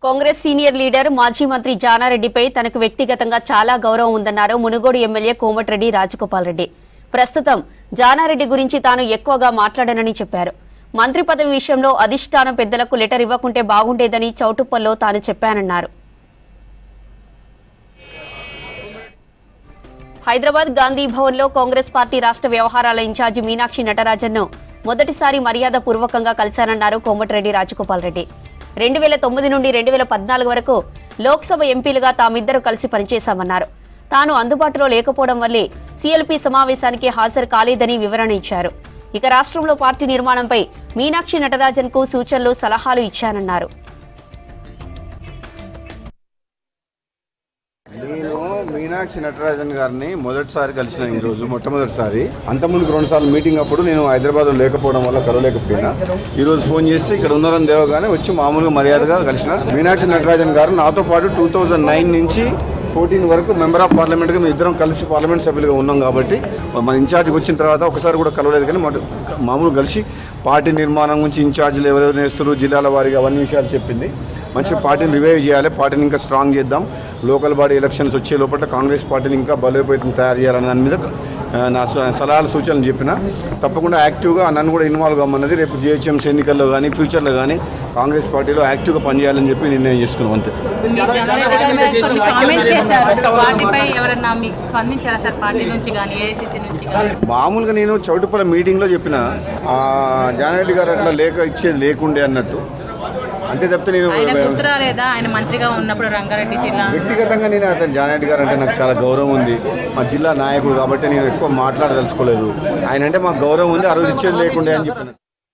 Congress senior leader మాజీ మంత్రి జానారెడ్డిపై తనకు వ్యక్తిగతంగా చాలా గౌరవం ఉందన్నారు మునుగోడు ఎమ్మెల్యే కోమటిరెడ్డి రాజగోపాల్ రెడ్డి. ప్రస్తుతం జానారెడ్డి గురించి తాను ఎక్కువగా మాట్లాడనని చెప్పారు. మంత్రి పదవి విషయంలో అధిష్టానం పెద్దలకు లెటర్ ఇవ్వకుంటే బాగుండేదని చౌటుప్పల్లో తాను చెప్పానన్నారు. హైదరాబాద్ గాంధీ భవన్లో కాంగ్రెస్ పార్టీ రాష్ట్ర వ్యవహారాల ఇన్ఛార్జి మీనాక్షి నటరాజన్ను మొదటిసారి మర్యాద పూర్వకంగా కలిశానన్నారు కోమటిరెడ్డి రాజగోపాల్ రెడ్డి. 2009 నుండి 2014 వరకు లోక్సభ ఎంపీలుగా తామిద్దరూ కలిసి పనిచేశామన్నారు. తాను అందుబాటులో లేకపోవడం వల్లే సీఎల్పీ సమావేశానికి హాజరు కాలేదని వివరణ ఇచ్చారు. ఇక రాష్ట్రంలో పార్టీ నిర్మాణంపై మీనాక్షి నటరాజన్కు సూచనలు సలహాలు ఇచ్చానన్నారు. నేను మీనాక్షి నటరాజన్ గారిని మొదటిసారి కలిసిన ఈరోజు మొట్టమొదటిసారి. అంతకుముందు 2 సార్లు మీటింగ్ అప్పుడు నేను హైదరాబాద్లో లేకపోవడం వల్ల కలవలేకపోయినా ఈరోజు ఫోన్ చేసి ఇక్కడ ఉన్నారని దేవగానే వచ్చి మామూలుగా మర్యాదగా కలిసిన. మీనాక్షి నటరాజన్ గారు నాతో పాటు 2009 నుంచి 14 వరకు మెంబర్ ఆఫ్ పార్లమెంట్గా మేము ఇద్దరం కలిసి పార్లమెంట్ సభ్యులుగా ఉన్నాం కాబట్టి మన ఇన్ఛార్జ్కి వచ్చిన తర్వాత ఒకసారి కూడా కలవలేదు. కానీ మామూలు కలిసి పార్టీ నిర్మాణం గురించి ఇన్ఛార్జీలు ఎవరెవరు నేస్తారు జిల్లాల వారిగా అవన్నీ విషయాలు చెప్పింది. మంచిగా పార్టీని రివైవ్ చేయాలి, పార్టీని ఇంకా స్ట్రాంగ్ చేద్దాం, లోకల్ బాడీ ఎలక్షన్స్ వచ్చే లోపల కాంగ్రెస్ పార్టీని ఇంకా బలోపేతం తయారు చేయాలనే దాని మీద నా సలహాలు సూచనలు చెప్పిన. తప్పకుండా యాక్టివ్గా నన్ను కూడా ఇన్వాల్వ్ అమ్మన్నది. రేపు జిహెచ్ఎంసీ ఎన్నికల్లో కానీ ఫ్యూచర్లో కానీ కాంగ్రెస్ పార్టీలో యాక్టివ్గా పనిచేయాలని చెప్పి నిర్ణయం చేసుకున్నాం. అంతే. మామూలుగా నేను చౌటుప్పల మీటింగ్లో చెప్పిన జానారెడ్డి గారు అట్లా ఇచ్చేది లేకుండే అన్నట్టు. అంతే తప్పితే నేను వ్యక్తిగతంగా నేను అతను జానారెడ్డి గారు అంటే నాకు చాలా గౌరవం ఉంది. మా జిల్లా నాయకుడు కాబట్టి నేను ఎక్కువ మాట్లాడదలుచుకోలేదు. ఆయన అంటే మాకు గౌరవం ఉంది, ఆ రోజు ఇచ్చేది లేకుండే అని చెప్పిన.